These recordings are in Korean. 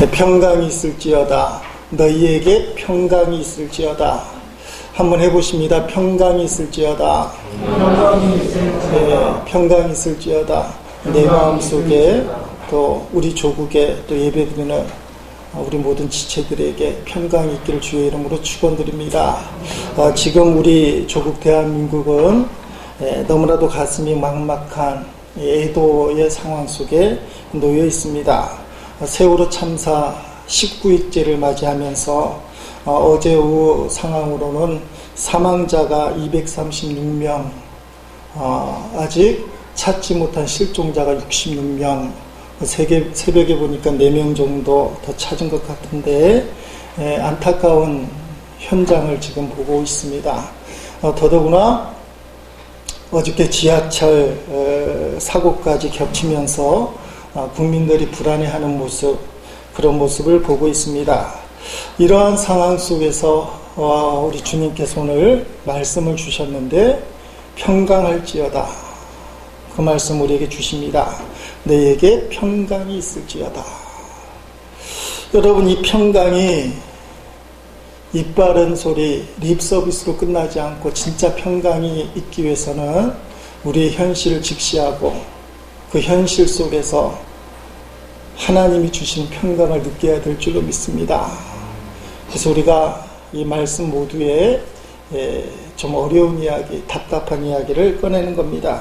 평강이 있을지어다. 너희에게 평강이 있을지어다. 한번 해보십니다. 평강이 있을지어다. 네, 평강이 있을지어다. 내 마음속에 또 우리 조국에 또 예배드리는 우리 모든 지체들에게 평강이 있기를 주의 이름으로 축원드립니다. 지금 우리 조국 대한민국은 너무나도 가슴이 막막한 애도의 상황 속에 놓여 있습니다. 세월호 참사 19일째를 맞이하면서 어제 오후 상황으로는 사망자가 236명, 아직 찾지 못한 실종자가 66명, 새벽에 보니까 4명 정도 더 찾은 것 같은데 안타까운 현장을 지금 보고 있습니다. 더더구나 어저께 지하철 사고까지 겹치면서 국민들이 불안해하는 모습, 그런 모습을 보고 있습니다. 이러한 상황 속에서 우리 주님께서 오늘 말씀을 주셨는데 평강할지어다. 그 말씀 우리에게 주십니다. 너에게 평강이 있을지어다. 여러분, 이 평강이 입 바른 소리, 립 서비스로 끝나지 않고 진짜 평강이 있기 위해서는 우리의 현실을 직시하고 그 현실 속에서 하나님이 주신 평강을 느껴야 될 줄로 믿습니다. 그래서 우리가 이 말씀 모두에 좀 어려운 이야기, 답답한 이야기를 꺼내는 겁니다.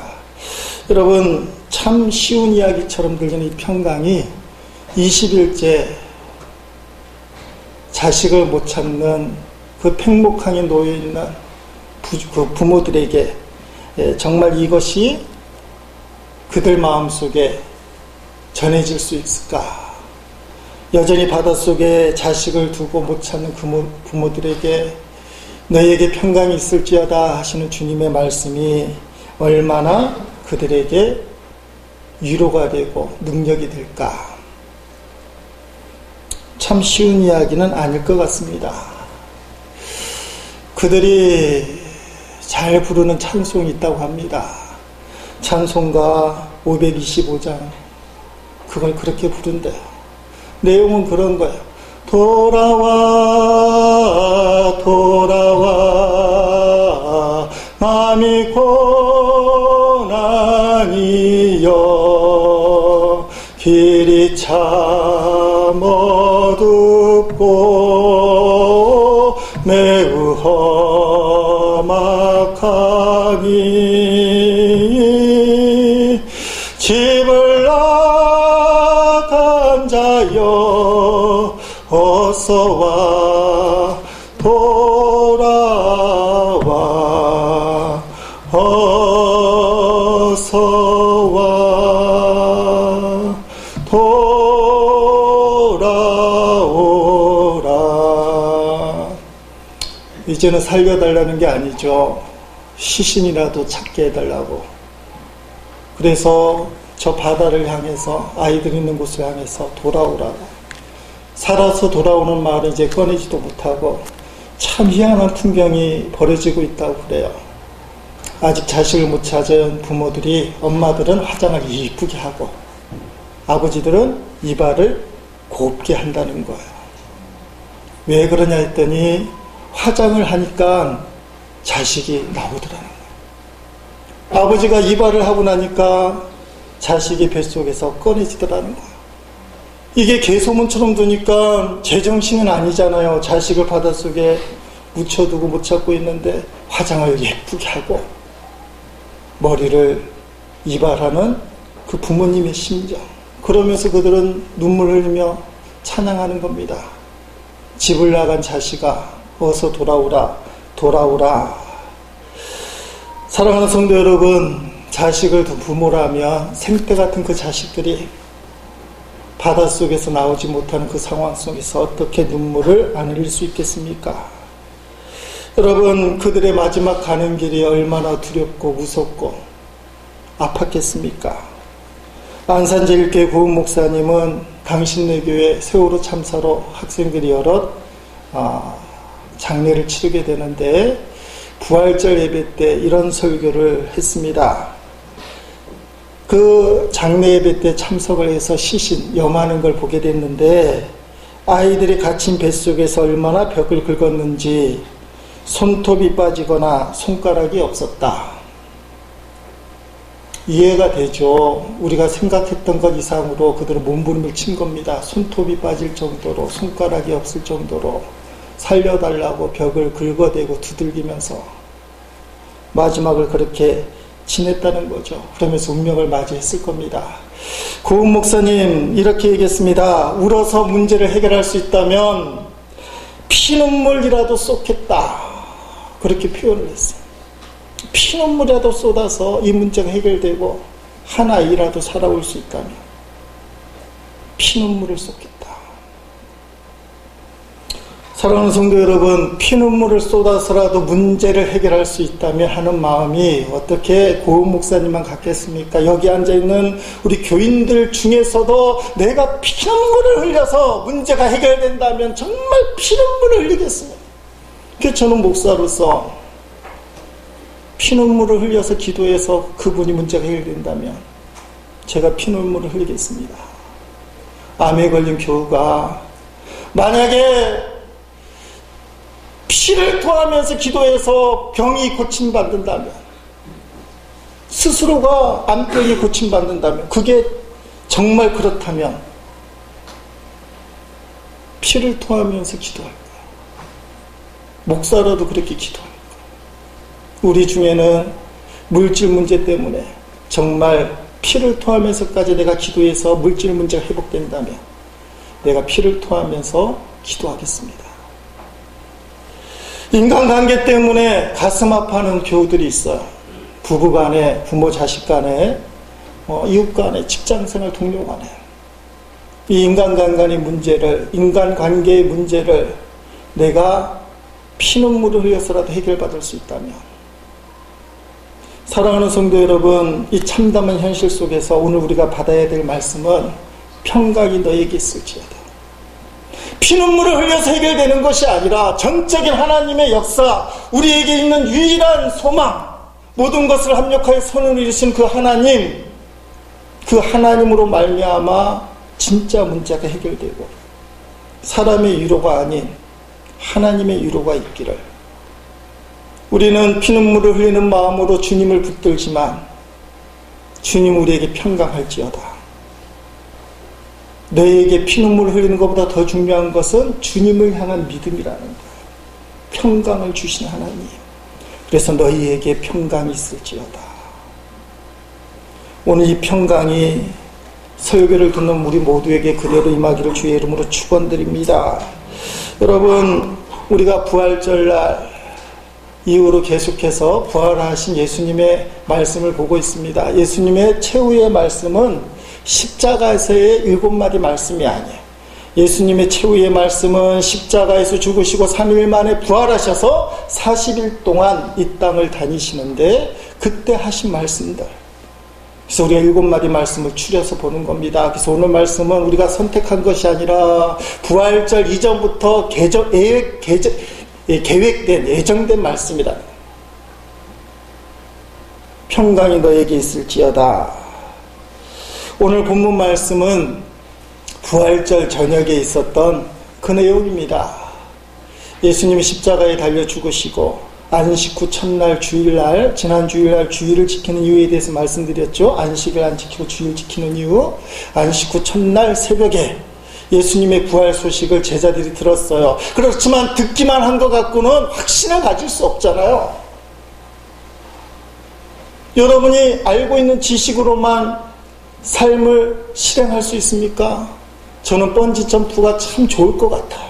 여러분, 참 쉬운 이야기처럼 들리는 이 평강이 20일째 자식을 못 찾는 그 팽목항에 놓여있는 그 부모들에게 정말 이것이 그들 마음속에 전해질 수 있을까? 여전히 바닷속에 자식을 두고 못 찾는 부모들에게 너에게 평강이 있을지어다 하시는 주님의 말씀이 얼마나 그들에게 위로가 되고 능력이 될까? 참 쉬운 이야기는 아닐 것 같습니다. 그들이 잘 부르는 찬송이 있다고 합니다. 찬송가 525장, 그걸 그렇게 부른대요. 내용은 그런 거예요. 돌아와 돌아와 마음이 고난이여 길이 참 어둡고 매우 험악하니 집을 나간 자여 어서와 돌아와 어서와 돌아오라. 이제는 살려달라는 게 아니죠. 시신이라도 찾게 해달라고. 그래서 저 바다를 향해서, 아이들 있는 곳을 향해서 돌아오라고. 살아서 돌아오는 말은 이제 꺼내지도 못하고 참 희한한 풍경이 벌어지고 있다고 그래요. 아직 자식을 못 찾은 부모들이, 엄마들은 화장을 이쁘게 하고 아버지들은 이발을 곱게 한다는 거예요. 왜 그러냐 했더니 화장을 하니까 자식이 나오더라는 거예요. 아버지가 이발을 하고 나니까 자식이 뱃속에서 꺼내지더라는 거예요. 이게 개소문처럼 두니까 제정신은 아니잖아요. 자식을 바닷속에 묻혀두고 못 찾고 있는데 화장을 예쁘게 하고 머리를 이발하는 그 부모님의 심정. 그러면서 그들은 눈물을 흘리며 찬양하는 겁니다. 집을 나간 자식아 어서 돌아오라 돌아오라. 사랑하는 성도 여러분, 자식을 둔 부모라면 생태 같은 그 자식들이 바닷속에서 나오지 못하는 그 상황 속에서 어떻게 눈물을 안 흘릴 수 있겠습니까? 여러분, 그들의 마지막 가는 길이 얼마나 두렵고 무섭고 아팠겠습니까? 안산제일교회 고은 목사님은 당신네 교회 세월호 참사로 학생들이 여럿 장례를 치르게 되는데 부활절 예배 때 이런 설교를 했습니다. 그 장례 예배 때 참석을 해서 시신, 염하는 걸 보게 됐는데 아이들이 갇힌 뱃속에서 얼마나 벽을 긁었는지 손톱이 빠지거나 손가락이 없었다. 이해가 되죠. 우리가 생각했던 것 이상으로 그들은 몸부림을 친 겁니다. 손톱이 빠질 정도로, 손가락이 없을 정도로 살려달라고 벽을 긁어대고 두들기면서 마지막을 그렇게 지냈다는 거죠. 그러면서 운명을 맞이했을 겁니다. 고은 목사님 이렇게 얘기했습니다. 울어서 문제를 해결할 수 있다면 피눈물이라도 쏟겠다. 그렇게 표현을 했어요. 피눈물이라도 쏟아서 이 문제가 해결되고 한 아이라도 살아올 수 있다면 피눈물을 쏟겠다. 사랑하는 성도 여러분, 피눈물을 쏟아서라도 문제를 해결할 수 있다면 하는 마음이 어떻게 고은 목사님만 갖겠습니까? 여기 앉아있는 우리 교인들 중에서도 내가 피눈물을 흘려서 문제가 해결된다면 정말 피눈물을 흘리겠습니다. 그래서 저는 목사로서 피눈물을 흘려서 기도해서 그분이 문제가 해결된다면 제가 피눈물을 흘리겠습니다. 암에 걸린 교우가 만약에 피를 토하면서 기도해서 병이 고침받는다면, 스스로가 암병이 고침받는다면, 그게 정말 그렇다면 피를 토하면서 기도할 거예요. 목사라도 그렇게 기도할 거예요. 우리 중에는 물질 문제 때문에 정말 피를 토하면서까지 내가 기도해서 물질 문제가 회복된다면 내가 피를 토하면서 기도하겠습니다. 인간관계 때문에 가슴 아파하는 교우들이 있어요. 부부 간에, 부모 자식 간에, 이웃 간에, 직장생활 동료 간에. 이 인간관계의 문제를 내가 피눈물을 흘려서라도 해결받을 수 있다면, 사랑하는 성도 여러분, 이 참담한 현실 속에서 오늘 우리가 받아야 될 말씀은 평강이 너에게 있을지어다. 피눈물을 흘려서 해결되는 것이 아니라 전적인 하나님의 역사, 우리에게 있는 유일한 소망, 모든 것을 합력하여 손을 이루신 그 하나님, 그 하나님으로 말미암아 진짜 문제가 해결되고 사람의 위로가 아닌 하나님의 위로가 있기를, 우리는 피눈물을 흘리는 마음으로 주님을 붙들지만 주님 우리에게 평강할지어다. 너에게 피눈물을 흘리는 것보다 더 중요한 것은 주님을 향한 믿음이라는 거예요. 평강을 주신 하나님. 그래서 너희에게 평강이 있을지어다. 오늘 이 평강이 설교를 듣는 우리 모두에게 그대로 임하기를 주의 이름으로 축원드립니다. 여러분, 우리가 부활절날 이후로 계속해서 부활하신 예수님의 말씀을 보고 있습니다. 예수님의 최후의 말씀은 십자가에서의 7마디 말씀이 아니에요. 예수님의 최후의 말씀은 십자가에서 죽으시고 3일 만에 부활하셔서 40일 동안 이 땅을 다니시는데 그때 하신 말씀들. 그래서 우리가 7마디 말씀을 추려서 보는 겁니다. 그래서 오늘 말씀은 우리가 선택한 것이 아니라 부활절 이전부터 계획된, 예정된 말씀이다. 평강이 너에게 있을지어다. 오늘 본문 말씀은 부활절 저녁에 있었던 그 내용입니다. 예수님이 십자가에 달려 죽으시고 안식 후 첫날 주일날, 지난 주일날 주일을 지키는 이유에 대해서 말씀드렸죠. 안식을 안 지키고 주일 지키는 이유. 안식 후 첫날 새벽에 예수님의 부활 소식을 제자들이 들었어요. 그렇지만 듣기만 한 것 갖고는 확신을 가질 수 없잖아요. 여러분이 알고 있는 지식으로만 삶을 실행할 수 있습니까? 저는 번지 점프가 참 좋을 것 같아요.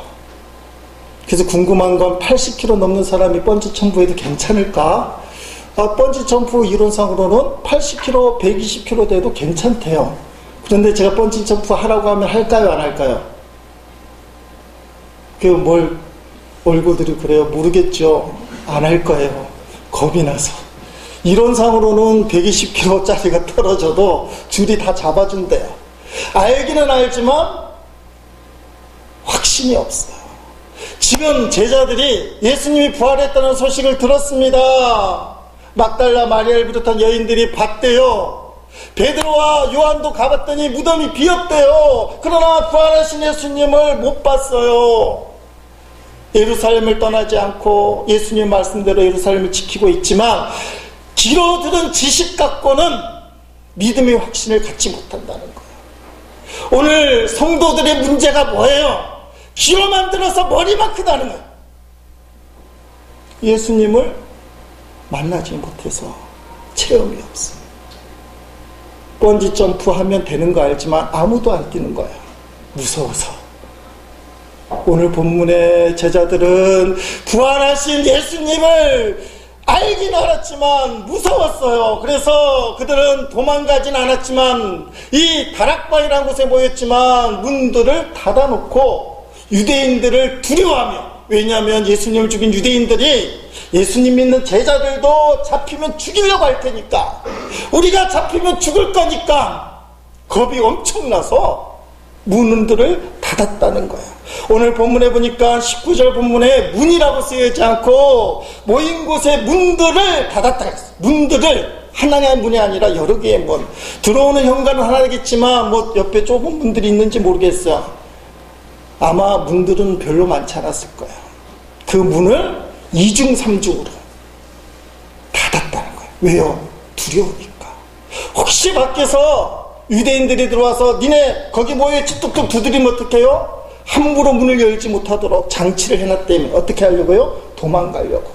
그래서 궁금한 건 80kg 넘는 사람이 번지 점프해도 괜찮을까? 번지 점프 이론상으로는 80kg, 120kg 돼도 괜찮대요. 그런데 제가 번지 점프 하라고 하면 할까요, 안 할까요? 뭘 얼굴들이 그래요? 모르겠죠. 안 할 거예요. 겁이 나서. 이론상으로는 120kg짜리가 떨어져도 줄이 다 잡아준대요. 알기는 알지만 확신이 없어요. 지금 제자들이 예수님이 부활했다는 소식을 들었습니다. 막달라 마리아를 비롯한 여인들이 봤대요. 베드로와 요한도 가봤더니 무덤이 비었대요. 그러나 부활하신 예수님을 못 봤어요. 예루살렘을 떠나지 않고 예수님 말씀대로 예루살렘을 지키고 있지만 귀로 들은 지식 갖고는 믿음의 확신을 갖지 못한다는 거예요. 오늘 성도들의 문제가 뭐예요? 귀로만 들어서 머리만 크다는 거예요. 예수님을 만나지 못해서 체험이 없어요. 번지 점프하면 되는 거 알지만 아무도 안 뛰는 거예요. 무서워서. 오늘 본문의 제자들은 부활하신 예수님을 알긴 알았지만 무서웠어요. 그래서 그들은 도망가진 않았지만 이 다락방이라는 곳에 모였지만 문들을 닫아놓고 유대인들을 두려워하며, 왜냐하면 예수님을 죽인 유대인들이 예수님 믿는 제자들도 잡히면 죽이려고 할 테니까, 우리가 잡히면 죽을 거니까 겁이 엄청나서 문들을 닫았다는 거예요. 오늘 본문에 보니까 19절 본문에 문이라고 쓰여있지 않고 모인 곳에 문들을 닫았다 했어요. 문들을, 하나의 문이 아니라 여러 개의 문. 들어오는 현관은 하나겠지만 뭐 옆에 좁은 문들이 있는지 모르겠어요. 아마 문들은 별로 많지 않았을 거예요. 그 문을 2중 3중으로 닫았다는 거예요. 왜요? 두려우니까. 혹시 밖에서 유대인들이 들어와서 니네 거기 모여있지 뚝뚝 두드리면 어떡해요? 함부로 문을 열지 못하도록 장치를 해놨다면 어떻게 하려고요? 도망가려고.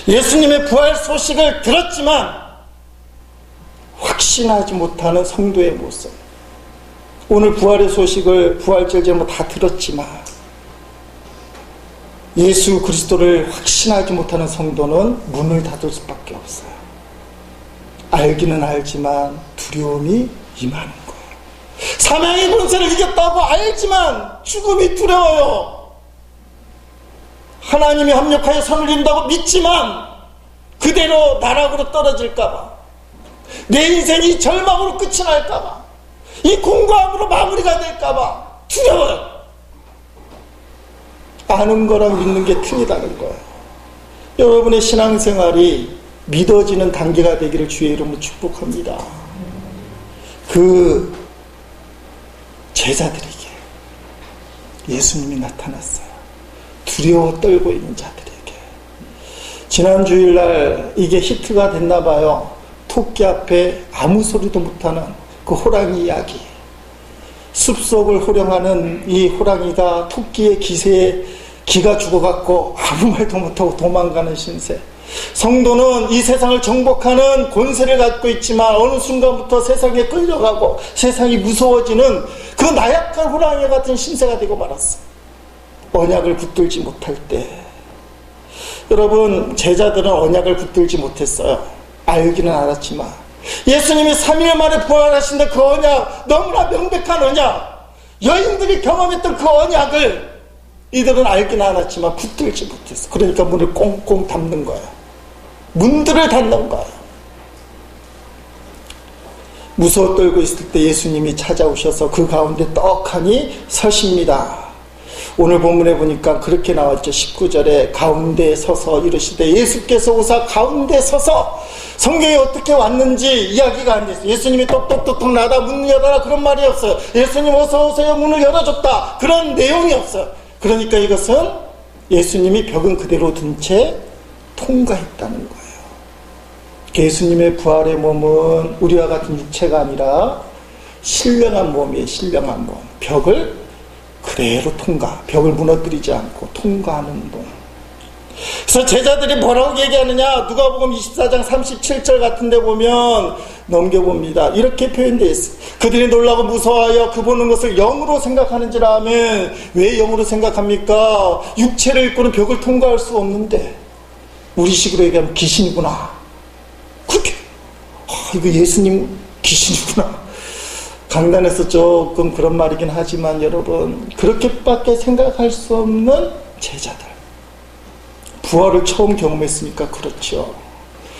예수님의 부활 소식을 들었지만 확신하지 못하는 성도의 모습. 오늘 부활의 소식을 부활절 전에 다 들었지만 예수 그리스도를 확신하지 못하는 성도는 문을 닫을 수밖에 없어요. 알기는 알지만 두려움이 임하는 거예요. 사망의 권세를 이겼다고 알지만 죽음이 두려워요. 하나님이 합력하여 선을 이룬다고 믿지만 그대로 나락으로 떨어질까봐, 내 인생이 절망으로 끝이 날까봐, 이 공고함으로 마무리가 될까봐 두려워요. 아는 거랑 믿는 게 틀리다는 거예요. 여러분의 신앙생활이 믿어지는 단계가 되기를 주의 이름으로 축복합니다. 그 제자들에게 예수님이 나타났어요. 두려워 떨고 있는 자들에게. 지난 주일날 이게 히트가 됐나 봐요. 토끼 앞에 아무 소리도 못하는 그 호랑이 이야기. 숲속을 호령하는 이 호랑이가 토끼의 기세에 기가 죽어갖고 아무 말도 못하고 도망가는 신세. 성도는 이 세상을 정복하는 권세를 갖고 있지만 어느 순간부터 세상에 끌려가고 세상이 무서워지는 그 나약한 호랑이 같은 신세가 되고 말았어. 언약을 붙들지 못할 때. 여러분, 제자들은 언약을 붙들지 못했어요. 알기는 알았지만 예수님이 3일 만에 부활하신데 그 언약, 너무나 명백한 언약, 여인들이 경험했던 그 언약을 이들은 알기는 알았지만 붙들지 못했어. 그러니까 문을 꽁꽁 닫는 거예요. 문들을 닫는 거예요. 무서워 떨고 있을 때 예수님이 찾아오셔서 그 가운데 떡하니 서십니다. 오늘 본문에 보니까 그렇게 나왔죠. 19절에 가운데 서서 이르시되, 예수께서 오사 가운데 서서. 성경에 어떻게 왔는지 이야기가 안 됐어요. 예수님이 똑똑똑똑 나다 문 열어라 그런 말이 없어요. 예수님 어서 오세요 문을 열어줬다 그런 내용이 없어요. 그러니까 이것은 예수님이 벽은 그대로 둔 채 통과했다는 거예요. 예수님의 부활의 몸은 우리와 같은 육체가 아니라 신령한 몸이에요. 신령한 몸. 벽을 그대로 통과, 벽을 무너뜨리지 않고 통과하는 몸. 그래서 제자들이 뭐라고 얘기하느냐, 누가복음 24장 37절 같은 데 보면 넘겨봅니다. 이렇게 표현되어 있어요. 그들이 놀라고 무서워하여 그 보는 것을 영으로 생각하는지라 하면, 왜 영으로 생각합니까? 육체를 입고는 벽을 통과할 수 없는데 우리식으로 얘기하면 귀신이구나. 그렇게 이거 예수님 귀신이구나. 강단에서 조금 그런 말이긴 하지만 여러분, 그렇게밖에 생각할 수 없는 제자들. 부활을 처음 경험했으니까 그렇죠.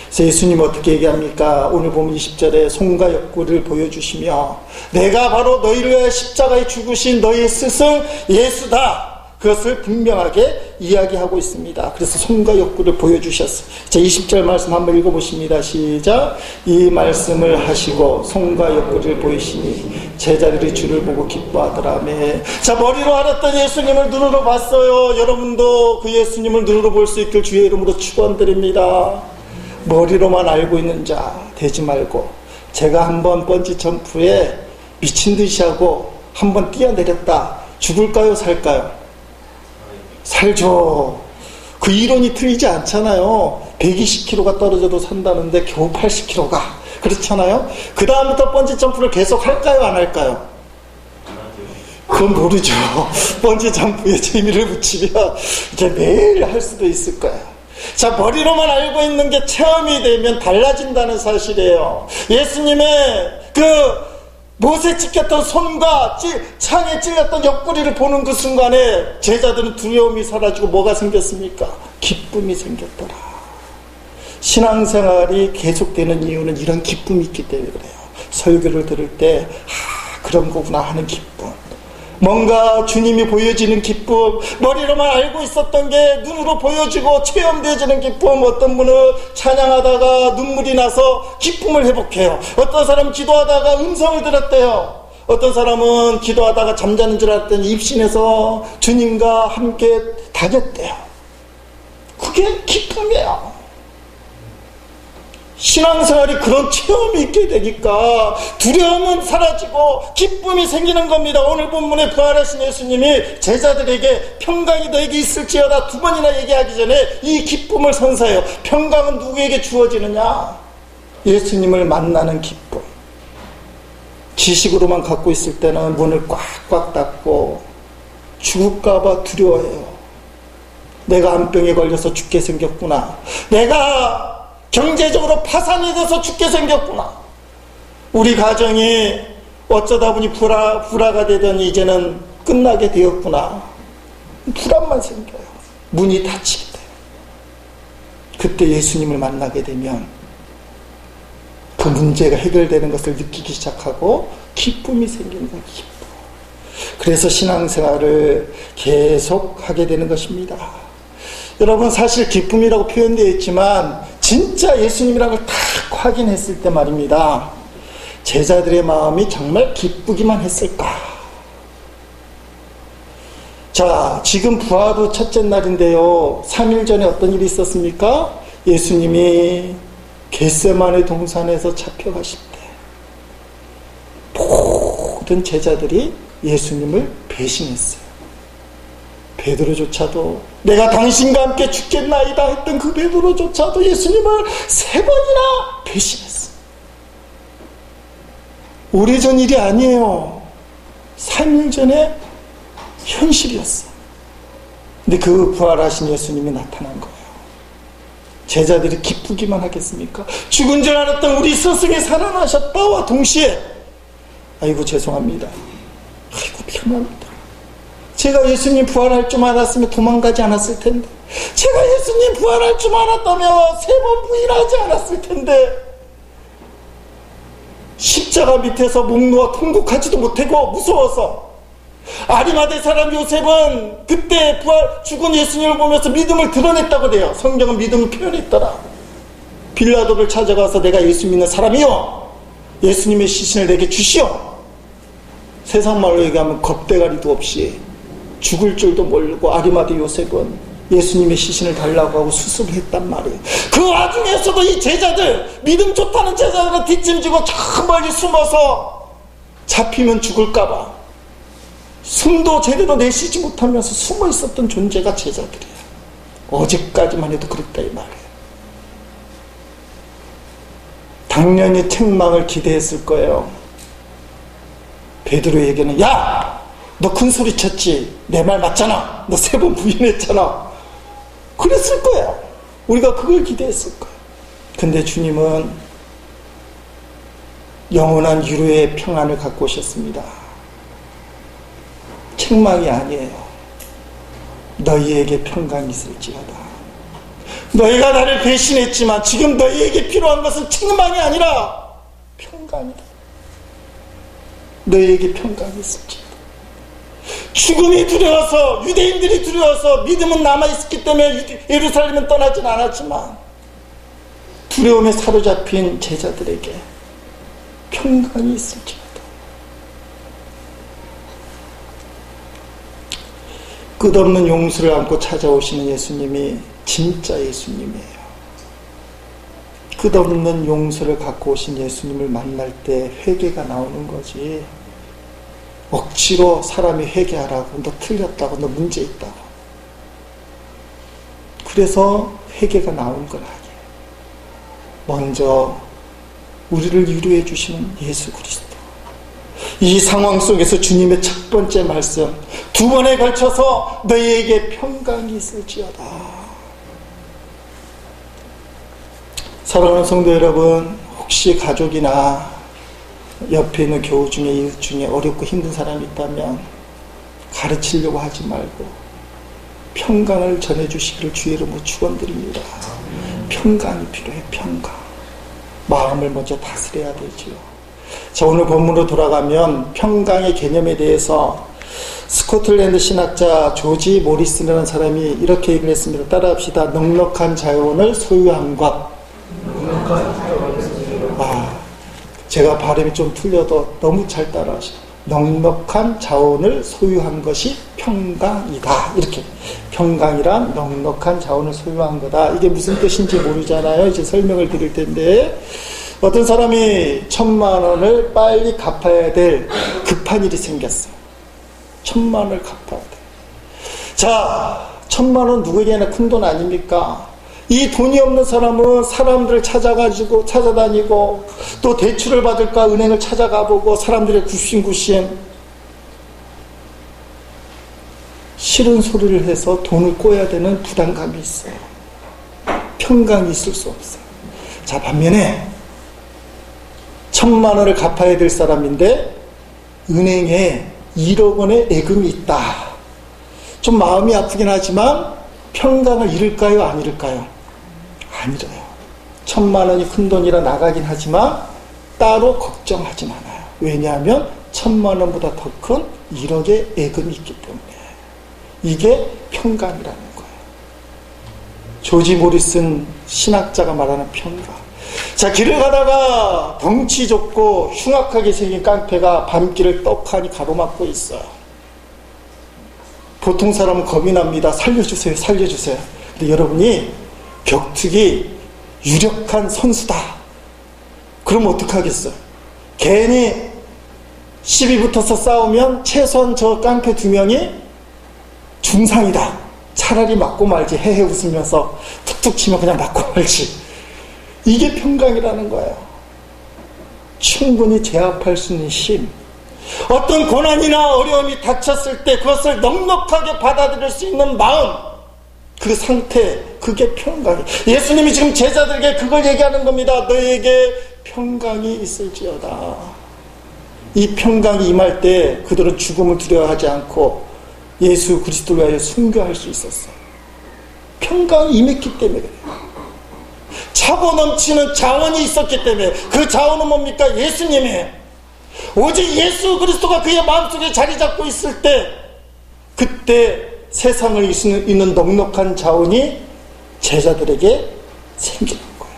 그래서 예수님 어떻게 얘기합니까? 오늘 보면 20절에 손과 옆구리를 보여주시며, 내가 바로 너희를 위하여 십자가에 죽으신 너희의 스승 예수다. 그것을 분명하게 이야기하고 있습니다. 그래서 손과 욕구를 보여주셨어요. 자, 20절 말씀 한번 읽어보십니다. 시작. 이 말씀을 하시고 손과 욕구를 보이시니 제자들이 주를 보고 기뻐하더라며. 자, 머리로 알았던 예수님을 눈으로 봤어요. 여러분도 그 예수님을 눈으로 볼 수 있길 주의 이름으로 축원드립니다. 머리로만 알고 있는 자 되지 말고, 제가 한번 번지 점프에 미친 듯이 하고 한번 뛰어내렸다. 죽을까요? 살까요? 살죠. 그 이론이 틀리지 않잖아요. 120kg가 떨어져도 산다는데 겨우 80kg가. 그렇잖아요. 그 다음부터 번지 점프를 계속 할까요? 안 할까요? 그건 모르죠. 번지 점프에 재미를 붙이면 이제 매일 할 수도 있을 거예요. 자, 머리로만 알고 있는 게 체험이 되면 달라진다는 사실이에요. 예수님의 그 못에 찢겼던 손과 창에 찔렸던 옆구리를 보는 그 순간에 제자들은 두려움이 사라지고 뭐가 생겼습니까? 기쁨이 생겼더라. 신앙생활이 계속되는 이유는 이런 기쁨이 있기 때문에 그래요. 설교를 들을 때 그런 거구나 하는 기쁨, 뭔가 주님이 보여지는 기쁨, 머리로만 알고 있었던 게 눈으로 보여지고 체험되어지는 기쁨. 어떤 분은 찬양하다가 눈물이 나서 기쁨을 회복해요. 어떤 사람은 기도하다가 음성을 들었대요. 어떤 사람은 기도하다가 잠자는 줄 알았더니 입신해서 주님과 함께 다녔대요. 그게 기쁨이에요. 신앙생활이 그런 체험이 있게 되니까 두려움은 사라지고 기쁨이 생기는 겁니다. 오늘 본문에 부활하신 예수님이 제자들에게 평강이 너에게 있을지어다 두 번이나 얘기하기 전에 이 기쁨을 선사해요. 평강은 누구에게 주어지느냐? 예수님을 만나는 기쁨. 지식으로만 갖고 있을 때는 문을 꽉꽉 닫고 죽을까봐 두려워해요. 내가 암병에 걸려서 죽게 생겼구나. 내가 경제적으로 파산이 돼서 죽게 생겼구나. 우리 가정이 어쩌다 보니 불화가 되더니 이제는 끝나게 되었구나. 불안만 생겨요. 문이 닫히게 돼요. 그때 예수님을 만나게 되면 그 문제가 해결되는 것을 느끼기 시작하고 기쁨이 생기는 거예요. 기쁨. 그래서 신앙생활을 계속 하게 되는 것입니다. 여러분, 사실 기쁨이라고 표현되어 있지만 진짜 예수님이라는 걸 딱 확인했을 때 말입니다. 제자들의 마음이 정말 기쁘기만 했을까? 자, 지금 부활 후 첫째 날인데요. 3일 전에 어떤 일이 있었습니까? 예수님이 겟세마네 동산에서 잡혀가실 때 모든 제자들이 예수님을 배신했어요. 베드로조차도 내가 당신과 함께 죽겠나이다 했던 그 베드로조차도 예수님을 3번이나 배신했어. 오래전 일이 아니에요. 3일 전에 현실이었어. 근데 그 부활하신 예수님이 나타난 거예요. 제자들이 기쁘기만 하겠습니까? 죽은 줄 알았던 우리 스승이 살아나셨다와 동시에 아이고 죄송합니다. 아이고 미안합니다. 제가 예수님 부활할 줄 알았으면 도망가지 않았을 텐데, 제가 예수님 부활할 줄 알았다면 3번 부인하지 않았을 텐데, 십자가 밑에서 목 놓아 통곡하지도 못하고 무서워서. 아리마대 사람 요셉은 그때 죽은 예수님을 보면서 믿음을 드러냈다고 돼요. 성경은 믿음을 표현했더라. 빌라도를 찾아가서 내가 예수 믿는 사람이요, 예수님의 시신을 내게 주시오. 세상 말로 얘기하면 겁대가리도 없이 죽을 줄도 모르고 아리마대 요셉은 예수님의 시신을 달라고 하고 수습을 했단 말이에요. 그 와중에서도 이 제자들, 믿음 좋다는 제자들은 뒷짐지고 저 멀리 숨어서 잡히면 죽을까봐 숨도 제대로 내쉬지 못하면서 숨어 있었던 존재가 제자들이에요. 어제까지만 해도 그랬다 이 말이에요. 당연히 책망을 기대했을 거예요. 베드로에게는 야! 너 큰 소리 쳤지? 내 말 맞잖아. 너 3번 부인했잖아. 그랬을 거야. 우리가 그걸 기대했을 거야. 근데 주님은 영원한 유로의 평안을 갖고 오셨습니다. 책망이 아니에요. 너희에게 평강이 있을지어다. 너희가 나를 배신했지만 지금 너희에게 필요한 것은 책망이 아니라 평강이다. 너희에게 평강이 있을지어다. 죽음이 두려워서, 유대인들이 두려워서 믿음은 남아있었기 때문에 예루살렘은 떠나진 않았지만 두려움에 사로잡힌 제자들에게 평강이 있을지어다. 끝없는 용서를 안고 찾아오시는 예수님이 진짜 예수님이에요. 끝없는 용서를 갖고 오신 예수님을 만날 때 회개가 나오는 거지, 억지로 사람이 회개하라고, 너 틀렸다고, 너 문제 있다고, 그래서 회개가 나오는 건 아니에요. 먼저 우리를 위로해 주시는 예수 그리스도. 이 상황 속에서 주님의 첫 번째 말씀, 두 번에 걸쳐서 너희에게 평강이 있을지어다. 사랑하는 성도 여러분, 혹시 가족이나 옆에 있는 교우 중에, 이웃 중에 어렵고 힘든 사람이 있다면 가르치려고 하지 말고 평강을 전해주시기를 주의 이름으로 축원드립니다. 평강이 필요해. 평강. 마음을 먼저 다스려야 되지요. 자, 오늘 본문으로 돌아가면 평강의 개념에 대해서 스코틀랜드 신학자 조지 모리슨이라는 사람이 이렇게 얘기를 했습니다. 따라합시다. 넉넉한 자원을 소유한 것. 제가 발음이 좀 틀려도 너무 잘 따라하시죠. 넉넉한 자원을 소유한 것이 평강이다. 이렇게. 평강이란 넉넉한 자원을 소유한 거다. 이게 무슨 뜻인지 모르잖아요. 이제 설명을 드릴 텐데, 어떤 사람이 1,000만 원을 빨리 갚아야 될 급한 일이 생겼어요. 1,000만 원을 갚아야 돼. 자, 1,000만 원 누구에게나 큰 돈 아닙니까? 이 돈이 없는 사람은 사람들을 찾아다니고, 또 대출을 받을까 은행을 찾아가보고, 사람들의 굽신굽신 싫은 소리를 해서 돈을 꿔야 되는 부담감이 있어요. 평강이 있을 수 없어요. 자, 반면에 1,000만 원을 갚아야 될 사람인데 은행에 1억 원의 예금이 있다. 좀 마음이 아프긴 하지만 평강을 잃을까요? 안 잃을까요? 안 잃어요. 1,000만 원이 큰 돈이라 나가긴 하지만 따로 걱정하진 않아요. 왜냐하면 1,000만 원보다 더 큰 1억의 예금이 있기 때문에. 이게 평강이라는 거예요. 조지 모리슨 신학자가 말하는 평강. 자, 길을 가다가 덩치 좁고 흉악하게 생긴 깡패가 밤길을 떡하니 가로막고 있어요. 보통 사람은 겁이 납니다. 살려주세요, 살려주세요. 근데 여러분이 격투기 유력한 선수다. 그럼 어떡하겠어요? 괜히 시비 붙어서 싸우면 최소한 저 깡패 2명이 중상이다. 차라리 맞고 말지. 헤헤 웃으면서 툭툭 치면 그냥 맞고 말지. 이게 평강이라는 거예요. 충분히 제압할 수 있는 힘. 어떤 고난이나 어려움이 닥쳤을 때 그것을 넉넉하게 받아들일 수 있는 마음, 그 상태, 그게 평강이에요. 예수님이 지금 제자들에게 그걸 얘기하는 겁니다. 너희에게 평강이 있을지어다. 이 평강이 임할 때 그들은 죽음을 두려워하지 않고 예수 그리스도를 위하여 순교할 수 있었어요. 평강이 임했기 때문에 그래요. 차고 넘치는 자원이 있었기 때문에. 그 자원은 뭡니까? 예수님이에요. 오직 예수 그리스도가 그의 마음속에 자리 잡고 있을 때, 그때 세상을 잇는 넉넉한 자원이 제자들에게 생기는 거예요.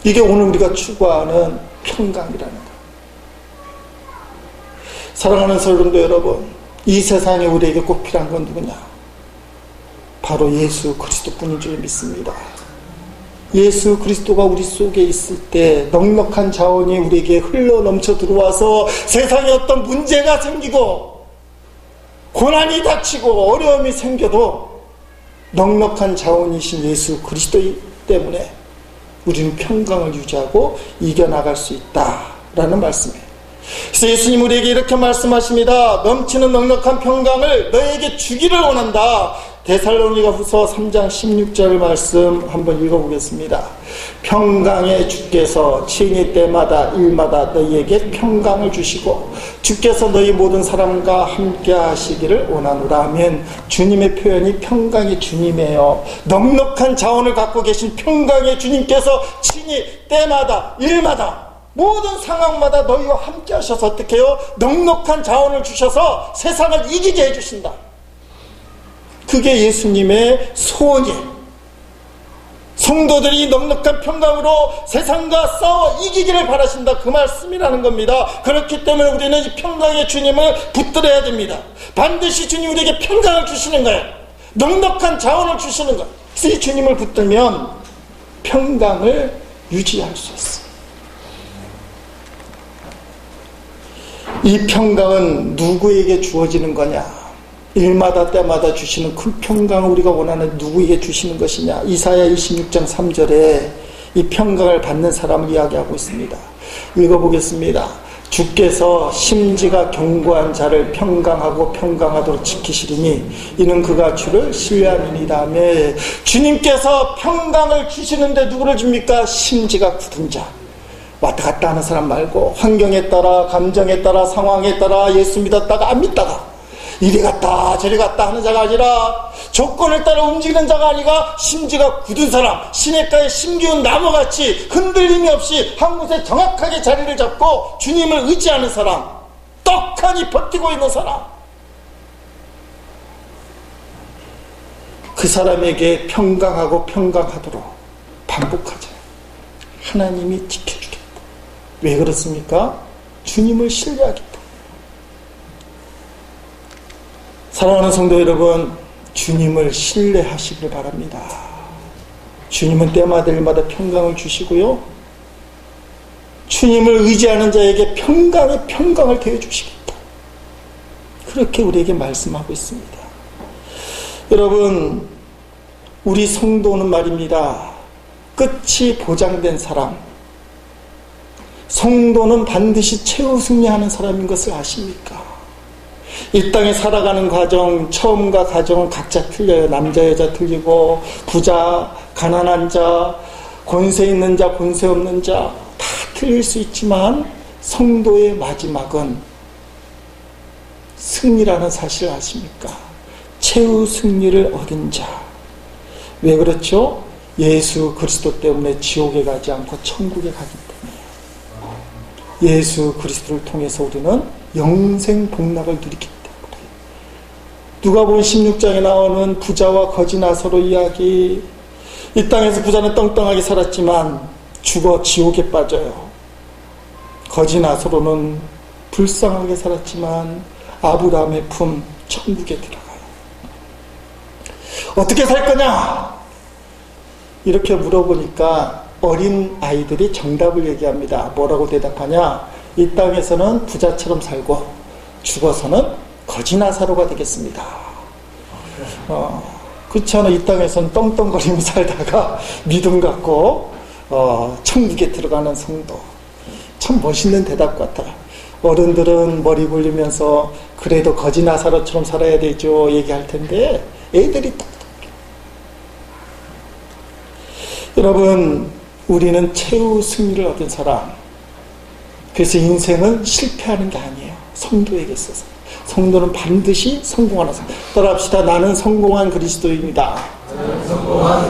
이게 오늘 우리가 추구하는 평강이라는 거예요. 사랑하는 성도 여러분, 이 세상에 우리에게 꼭 필요한 건 누구냐? 바로 예수 그리스도뿐인 줄 믿습니다. 예수 그리스도가 우리 속에 있을 때 넉넉한 자원이 우리에게 흘러 넘쳐 들어와서 세상에 어떤 문제가 생기고 고난이 닥치고 어려움이 생겨도 넉넉한 자원이신 예수 그리스도 때문에 우리는 평강을 유지하고 이겨나갈 수 있다라는 말씀이에요. 그래서 예수님 우리에게 이렇게 말씀하십니다. 넘치는 넉넉한 평강을 너희에게 주기를 원한다. 데살로니가 후서 3장 16절 말씀 한번 읽어보겠습니다. 평강의 주께서 친히 때마다 일마다 너희에게 평강을 주시고 주께서 너희 모든 사람과 함께 하시기를 원하노라. 아멘. 주님의 표현이 평강의 주님이에요. 넉넉한 자원을 갖고 계신 평강의 주님께서 친히 때마다 일마다 모든 상황마다 너희와 함께 하셔서 어떻게 해요? 넉넉한 자원을 주셔서 세상을 이기게 해주신다. 그게 예수님의 소원이에요. 성도들이 넉넉한 평강으로 세상과 싸워 이기기를 바라신다, 그 말씀이라는 겁니다. 그렇기 때문에 우리는 이 평강의 주님을 붙들어야 됩니다. 반드시 주님 우리에게 평강을 주시는 거예요. 넉넉한 자원을 주시는 거예요. 그래서 이 주님을 붙들면 평강을 유지할 수 있어요. 이 평강은 누구에게 주어지는 거냐? 일마다 때마다 주시는 큰 평강을 우리가 원하는 누구에게 주시는 것이냐? 이사야 26장 3절에 이 평강을 받는 사람을 이야기하고 있습니다. 읽어보겠습니다. 주께서 심지가 견고한 자를 평강하고 평강하도록 지키시리니 이는 그가 주를 신뢰함이니이다. 하며 주님께서 평강을 주시는데 누구를 줍니까? 심지가 굳은 자, 왔다 갔다 하는 사람 말고 환경에 따라, 감정에 따라, 상황에 따라 예수 믿었다가 안 믿다가 이리 갔다 저리 갔다 하는 자가 아니라, 조건을 따라 움직이는 자가 아니라 심지가 굳은 사람, 시냇가에 심기운 나무같이 흔들림이 없이 한 곳에 정확하게 자리를 잡고 주님을 의지하는 사람, 떡하니 버티고 있는 사람, 그 사람에게 평강하고 평강하도록 반복하자. 하나님이 지켜주겠다. 왜 그렇습니까? 주님을 신뢰하기 때문에. 사랑하는 성도 여러분, 주님을 신뢰하시길 바랍니다. 주님은 때마다 일마다 평강을 주시고요, 주님을 의지하는 자에게 평강의 평강을 더해주시겠다, 그렇게 우리에게 말씀하고 있습니다. 여러분, 우리 성도는 말입니다, 끝이 보장된 사람, 성도는 반드시 최후 승리하는 사람인 것을 아십니까? 이 땅에 살아가는 과정, 처음과 과정은 각자 틀려요. 남자 여자 틀리고, 부자 가난한 자, 권세 있는 자 권세 없는 자 다 틀릴 수 있지만 성도의 마지막은 승리라는 사실 아십니까? 최후 승리를 얻은 자. 왜 그렇죠? 예수 그리스도 때문에 지옥에 가지 않고 천국에 가기 때문에. 예수 그리스도를 통해서 우리는 영생 복락을 누리기 때문에. 누가복음 16장에 나오는 부자와 거지 나사로 이야기, 이 땅에서 부자는 떵떵하게 살았지만 죽어 지옥에 빠져요. 거지 나사로는 불쌍하게 살았지만 아브라함의 품 천국에 들어가요. 어떻게 살 거냐? 이렇게 물어보니까 어린 아이들이 정답을 얘기합니다. 뭐라고 대답하냐? 이 땅에서는 부자처럼 살고 죽어서는 거지 나사로가 되겠습니다. 그렇지 않아? 이 땅에서는 떵떵거리며 살다가 믿음 갖고 천국에 들어가는 성도. 참 멋있는 대답 같아. 어른들은 머리 굴리면서 그래도 거지 나사로처럼 살아야 되죠 얘기할 텐데, 애들이 똑똑해. 여러분, 우리는 최후 승리를 얻은 사람. 그래서 인생은 실패하는 게 아니에요. 성도에게 있어서. 성도는 반드시 성공하는 사람. 따라합시다. 나는 성공한 그리스도인이다.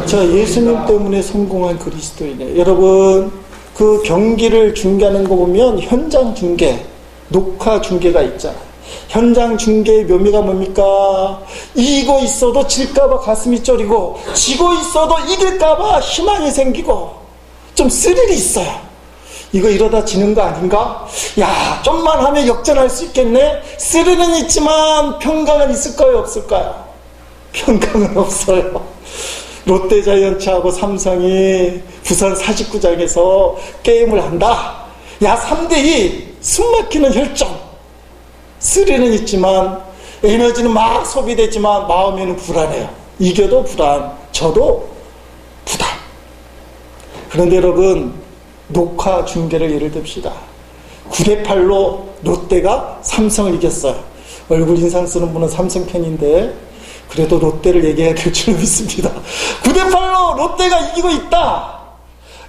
저 예수님 때문에 성공한 그리스도인이에요. 여러분, 그 경기를 중계하는 거 보면 현장 중계, 녹화 중계가 있잖아요. 현장 중계의 묘미가 뭡니까? 이기고 있어도 질까봐 가슴이 쫄이고, 지고 있어도 이길까봐 희망이 생기고, 좀 스릴이 있어요. 이거 이러다 지는 거 아닌가? 야, 좀만 하면 역전할 수 있겠네? 스릴은 있지만 평강은 있을까요? 없을까요? 평강은 없어요. 롯데자이언츠하고 삼성이 부산 49장에서 게임을 한다. 야, 3대2 숨막히는 혈전. 스릴은 있지만 에너지는 막 소비되지만 마음에는 불안해요. 이겨도 불안, 져도 부담. 그런데 여러분, 녹화 중계를 예를 듭시다. 9대8로 롯데가 삼성을 이겼어요. 얼굴 인상 쓰는 분은 삼성 팬인데 그래도 롯데를 얘기해야 될 줄 믿습니다. 9대8로 롯데가 이기고 있다.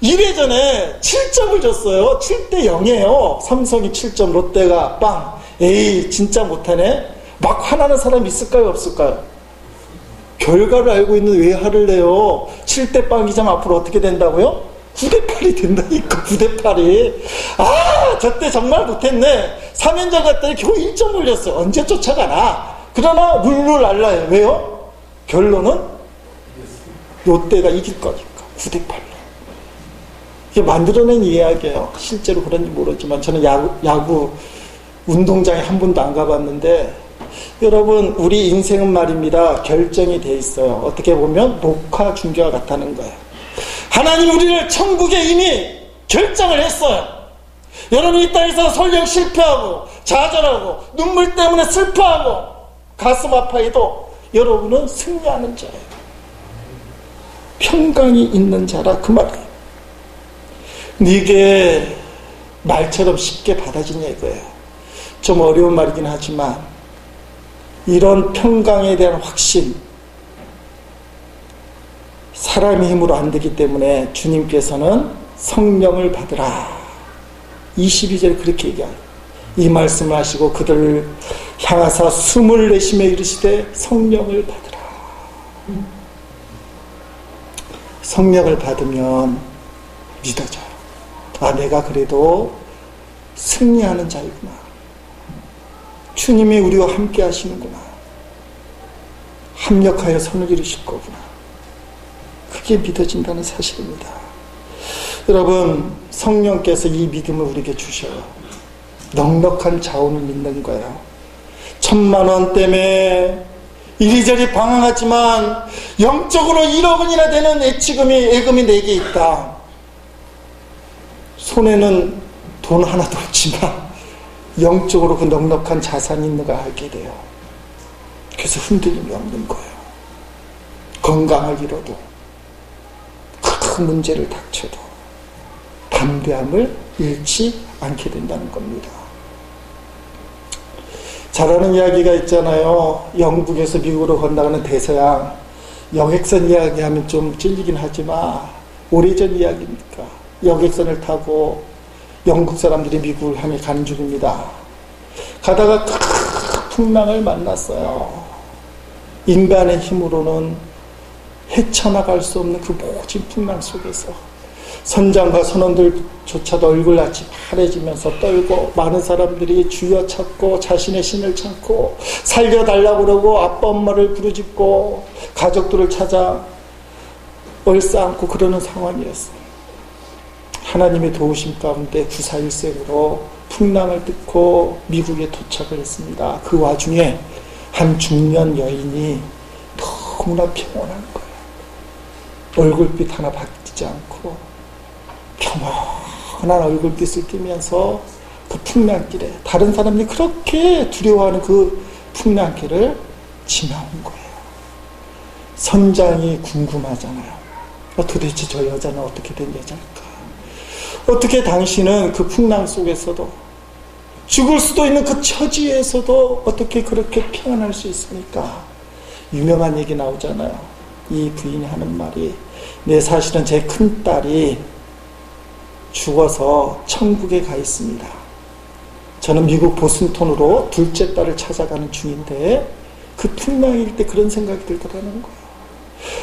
1회전에 7점을 줬어요. 7대0이에요. 삼성이 7점, 롯데가 빵. 에이, 진짜 못하네. 막 화나는 사람 있을까요? 없을까요? 결과를 알고 있는데 왜 화를 내요? 7대 빵이자면 앞으로 어떻게 된다고요? 9대8이 된다니까. 9대8이. 아, 저때 정말 못했네. 3연전 갔더니 겨우 1점 올렸어. 언제 쫓아가나. 그러나 룰루랄라예요. 왜요? 결론은 롯데가 이길 거니까. 9대8로. 이게 만들어낸 이야기예요. 실제로 그런지 모르지만 저는 야구 운동장에 한 번도 안 가봤는데, 여러분, 우리 인생은 말입니다. 결정이 돼 있어요. 어떻게 보면 녹화 중계와 같다는 거예요. 하나님 우리를 천국에 이미 결정을 했어요. 여러분, 이 땅에서 설령 실패하고 좌절하고 눈물 때문에 슬퍼하고 가슴 아파해도 여러분은 승리하는 자예요. 평강이 있는 자라 그 말이에요. 이게 말처럼 쉽게 받아지냐 이거예요. 좀 어려운 말이긴 하지만 이런 평강에 대한 확신, 사람의 힘으로 안 되기 때문에 주님께서는 성령을 받으라. 22절에 그렇게 얘기합니다. 이 말씀을 하시고 그들을 향하사 숨을 내쉬며 이르시되 성령을 받으라. 성령을 받으면 믿어져요. 아, 내가 그래도 승리하는 자이구나. 주님이 우리와 함께 하시는구나. 합력하여 선을 이루실 거구나. 그게 믿어진다는 사실입니다. 여러분, 성령께서 이 믿음을 우리에게 주셔요. 넉넉한 자원을 믿는 거예요. 1,000,000원 때문에 이리저리 방황하지만 영적으로 1억 원이나 되는 예금이 내게 있다. 손에는 돈 하나도 없지만 영적으로 그 넉넉한 자산이 있는 걸 알게 돼요. 그래서 흔들림이 없는 거예요. 건강을 잃어도, 큰 문제를 닥쳐도 담대함을 잃지 않게 된다는 겁니다. 잘 아는 이야기가 있잖아요. 영국에서 미국으로 건너가는 대서양. 여객선 이야기하면 좀 찔리긴 하지만 오래전 이야기입니까? 여객선을 타고 영국 사람들이 미국을 향해 가는 중입니다. 가다가 큰 풍랑을 만났어요. 인간의 힘으로는 헤쳐나갈 수 없는 그 모진 풍랑 속에서 선장과 선원들조차도 얼굴같이 파래지면서 떨고, 많은 사람들이 주여 찾고 자신의 신을 찾고 살려달라고 그러고 아빠 엄마를 부르짖고 가족들을 찾아 얼싸안고 그러는 상황이었어요. 하나님의 도우심 가운데 구사일생으로 풍랑을 뚫고 미국에 도착을 했습니다. 그 와중에 한 중년 여인이 너무나 평온한 거예요. 얼굴빛 하나 바뀌지 않고 평온한 얼굴빛을 띠면서 그 풍랑길에, 다른 사람들이 그렇게 두려워하는 그 풍랑길을 지나온 거예요. 선장이 궁금하잖아요. 도대체 저 여자는 어떻게 된 여자일까? 어떻게 당신은 그 풍랑 속에서도, 죽을 수도 있는 그 처지에서도 어떻게 그렇게 평안할 수 있습니까? 유명한 얘기 나오잖아요. 이 부인이 하는 말이, 네, 사실은 제 큰딸이 죽어서 천국에 가 있습니다. 저는 미국 보스턴으로 둘째 딸을 찾아가는 중인데 그 풍랑일 때 그런 생각이 들더라는 거예요.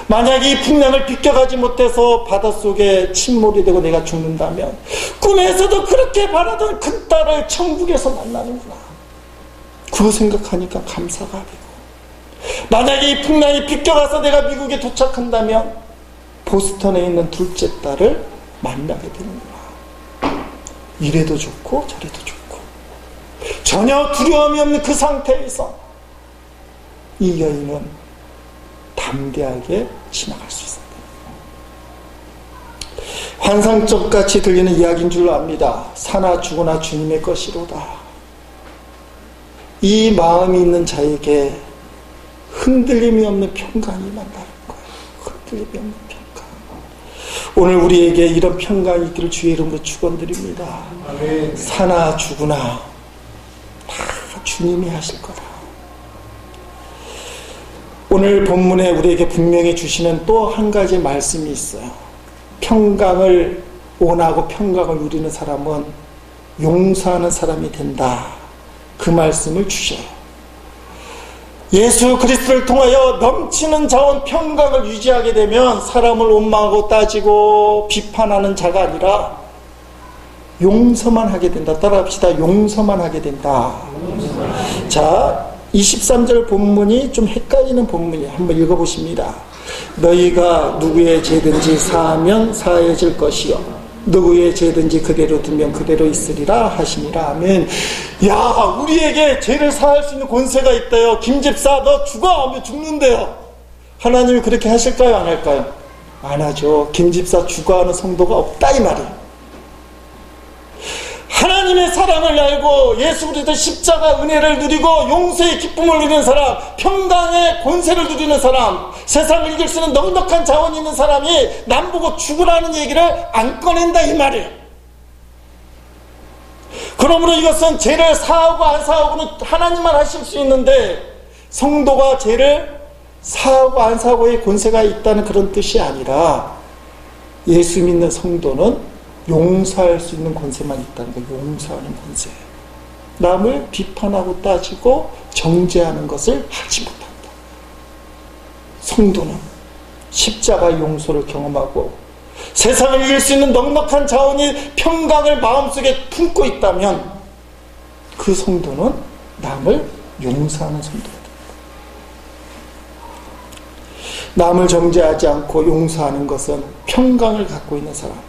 만약에 이 풍랑을 비껴가지 못해서 바닷속에 침몰이 되고 내가 죽는다면 꿈에서도 그렇게 바라던 큰딸을 천국에서 만나는구나. 그거 생각하니까 감사가 되고, 만약에 이 풍랑이 비껴가서 내가 미국에 도착한다면 보스턴에 있는 둘째 딸을 만나게 되는구나. 이래도 좋고 저래도 좋고 전혀 두려움이 없는 그 상태에서 이 여인은 담대하게 지나갈 수 있습니다. 환상적같이 들리는 이야기인 줄 압니다. 사나 죽으나 주님의 것이로다. 이 마음이 있는 자에게 흔들림이 없는 평강이 만나는 거예요. 흔들림이 없는 평강. 오늘 우리에게 이런 평강이 있기를 주의 이름으로 축원드립니다. 아멘. 사나 죽으나 다 주님이 하실 거다. 오늘 본문에 우리에게 분명히 주시는 또 한 가지 말씀이 있어요. 평강을 원하고 평강을 누리는 사람은 용서하는 사람이 된다. 그 말씀을 주셔요. 예수 그리스도를 통하여 넘치는 자원 평강을 유지하게 되면 사람을 원망하고 따지고 비판하는 자가 아니라 용서만 하게 된다. 따라합시다. 용서만 하게 된다. 자, 23절 본문이 좀 헷갈리는 본문이에요. 한번 읽어보십니다. 너희가 누구의 죄든지 사하면 사해질 것이요 누구의 죄든지 그대로 두면 그대로 있으리라 하시니라. 아멘. 야, 우리에게 죄를 사할 수 있는 권세가 있대요. 김집사 너 죽어 하면 죽는데요. 하나님이 그렇게 하실까요? 안 할까요? 안 하죠. 김집사 죽어 하는 성도가 없다 이 말이에요. 하나님의 사랑을 알고 예수 그리스도 십자가 은혜를 누리고 용서의 기쁨을 누리는 사람, 평강의 권세를 누리는 사람, 세상을 이길 수 있는 넉넉한 자원이 있는 사람이 남 보고 죽으라는 얘기를 안 꺼낸다 이 말이에요. 그러므로 이것은 죄를 사하고 안 사하고는 하나님만 하실 수 있는데 성도가 죄를 사하고 안 사하고의 권세가 있다는 그런 뜻이 아니라 예수 믿는 성도는 용서할 수 있는 권세만 있다는 거예요. 용서하는 권세. 남을 비판하고 따지고 정죄하는 것을 하지 못한다. 성도는 십자가 용서를 경험하고 세상을 이길 수 있는 넉넉한 자원이 평강을 마음속에 품고 있다면 그 성도는 남을 용서하는 성도가 됩니다. 남을 정죄하지 않고 용서하는 것은 평강을 갖고 있는 사람,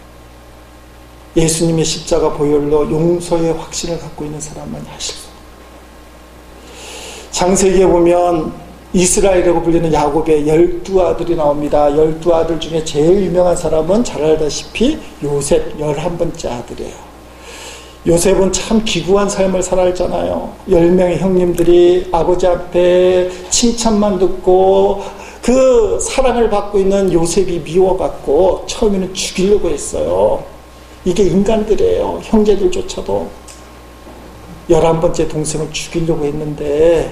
예수님의 십자가 보혈로 용서의 확신을 갖고 있는 사람만이 하실 수 있습니다. 창세기에 보면 이스라엘이라고 불리는 야곱의 12아들이 나옵니다. 12아들 중에 제일 유명한 사람은 잘 알다시피 요셉 11번째 아들이에요. 요셉은 참 기구한 삶을 살았잖아요. 10명의 형님들이 아버지 앞에 칭찬만 듣고 그 사랑을 받고 있는 요셉이 미워받고 처음에는 죽이려고 했어요. 이게 인간들이에요. 형제들조차도 11번째 동생을 죽이려고 했는데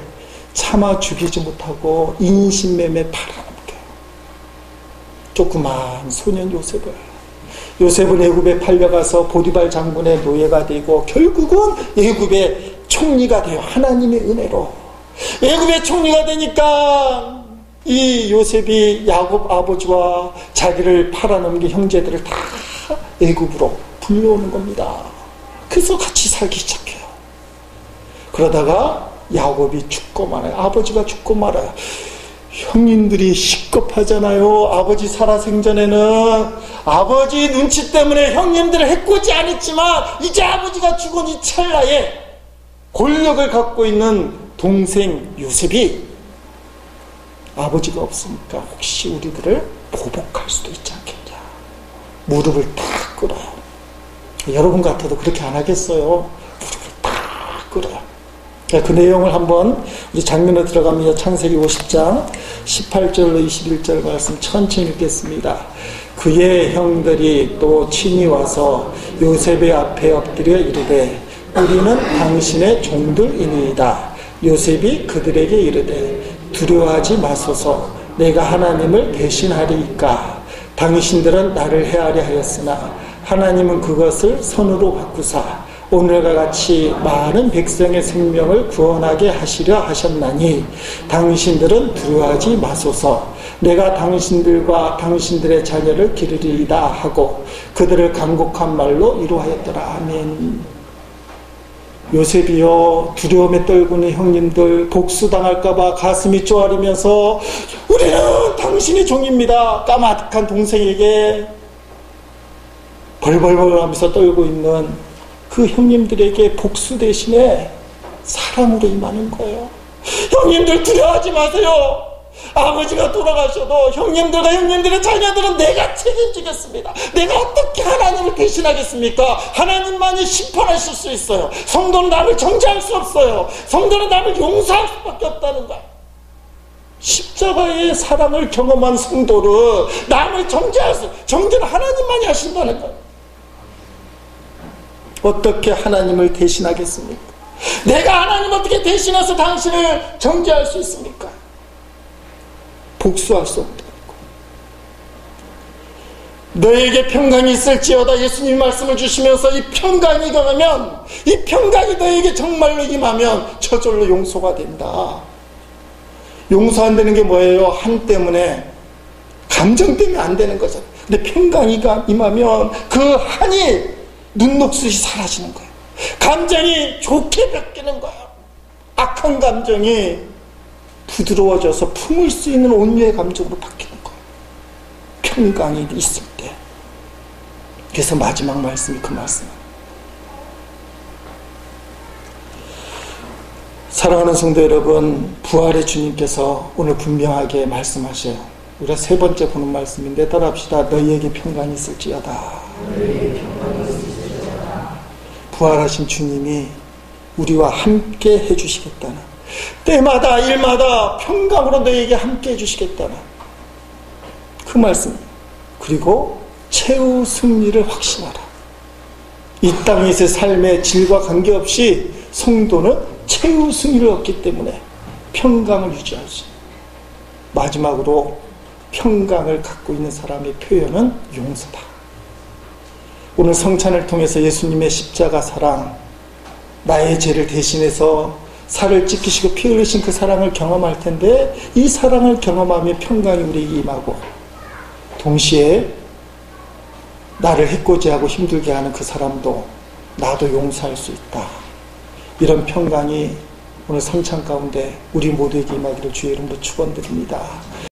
차마 죽이지 못하고 인신매매 팔아넘겨요. 조그만 소년 요셉은 애굽에 팔려가서 보디발 장군의 노예가 되고 결국은 애굽의 총리가 돼요. 하나님의 은혜로 애굽의 총리가 되니까 이 요셉이 야곱 아버지와 자기를 팔아넘긴 형제들을 다 애굽으로 불러오는 겁니다. 그래서 같이 살기 시작해요. 그러다가 야곱이 죽고 말아요. 아버지가 죽고 말아요. 형님들이 식겁하잖아요. 아버지 살아생전에는 아버지 눈치 때문에 형님들을 해코지 안 했지만 이제 아버지가 죽은 이 찰나에 권력을 갖고 있는 동생 요셉이 아버지가 없으니까 혹시 우리들을 보복할 수도 있지 않겠냐. 무릎을 탁 꿇어요. 여러분 같아도 그렇게 안 하겠어요. 무릎을 탁 꿇어요. 그 내용을 한번 우리 장면으로 들어가면 창세기 50장 18절로 21절 말씀 천천히 읽겠습니다. 그의 형들이 또 친히 와서 요셉의 앞에 엎드려 이르되 우리는 당신의 종들이니이다. 요셉이 그들에게 이르되 두려워하지 마소서. 내가 하나님을 대신하리이까. 당신들은 나를 해하려 하였으나 하나님은 그것을 선으로 바꾸사 오늘과 같이 많은 백성의 생명을 구원하게 하시려 하셨나니 당신들은 두려워하지 마소서. 내가 당신들과 당신들의 자녀를 기르리이다 하고 그들을 간곡한 말로 이루하였더라. 아멘. 요셉이요, 두려움에 떨고 있는 형님들 복수당할까봐 가슴이 쪼아리면서 우리는 당신의 종입니다. 까마득한 동생에게 벌벌벌 하면서 떨고 있는 그 형님들에게 복수 대신에 사랑으로 임하는 거예요. 형님들 두려워하지 마세요. 아버지가 돌아가셔도 형님들과 형님들의 자녀들은 내가 책임지겠습니다. 내가 어떻게 하나님을 대신하겠습니까? 하나님만이 심판하실 수 있어요. 성도는 남을 정죄할 수 없어요. 성도는 남을 용서할 수밖에 없다는 거예요. 십자가의 사랑을 경험한 성도를 남을 정죄는 하나님만이 하신다는 거예요. 어떻게 하나님을 대신하겠습니까? 내가 하나님 어떻게 대신해서 당신을 정죄할 수 있습니까? 복수할 수 없다는 거. 너에게 평강이 있을지어다. 예수님 말씀을 주시면서 이 평강이 임하면, 이 평강이 너에게 정말로 임하면 저절로 용서가 된다. 용서 안 되는 게 뭐예요? 한 때문에, 감정 때문에 안 되는 거잖아요. 근데 평강이 임하면 그 한이 눈녹듯이 사라지는 거예요. 감정이 좋게 바뀌는 거예요. 악한 감정이 부드러워져서 품을 수 있는 온유의 감정으로 바뀌는 거예요. 평강이 있을 때. 그래서 마지막 말씀이 그 말씀입니다. 사랑하는 성도 여러분, 부활의 주님께서 오늘 분명하게 말씀하셔요. 우리가 세 번째 보는 말씀인데 따라합시다. 너희에게 평강이 있을지어다. 부활하신 주님이 우리와 함께 해주시겠다는, 때마다 일마다 평강으로 너희에게 함께 해주시겠다는 그 말씀. 그리고 최후 승리를 확신하라. 이 땅에서의 삶의 질과 관계없이 성도는 최후 승리를 얻기 때문에 평강을 유지할 수 있는, 마지막으로 평강을 갖고 있는 사람의 표현은 용서다. 오늘 성찬을 통해서 예수님의 십자가 사랑, 나의 죄를 대신해서 살을 찢기시고 피 흘리신 그 사랑을 경험할 텐데, 이 사랑을 경험하며 평강이 우리에게 임하고, 동시에 나를 해코지하고 힘들게 하는 그 사람도 나도 용서할 수 있다. 이런 평강이 오늘 성찬 가운데 우리 모두에게 임하기를 주의 이름으로 축원드립니다.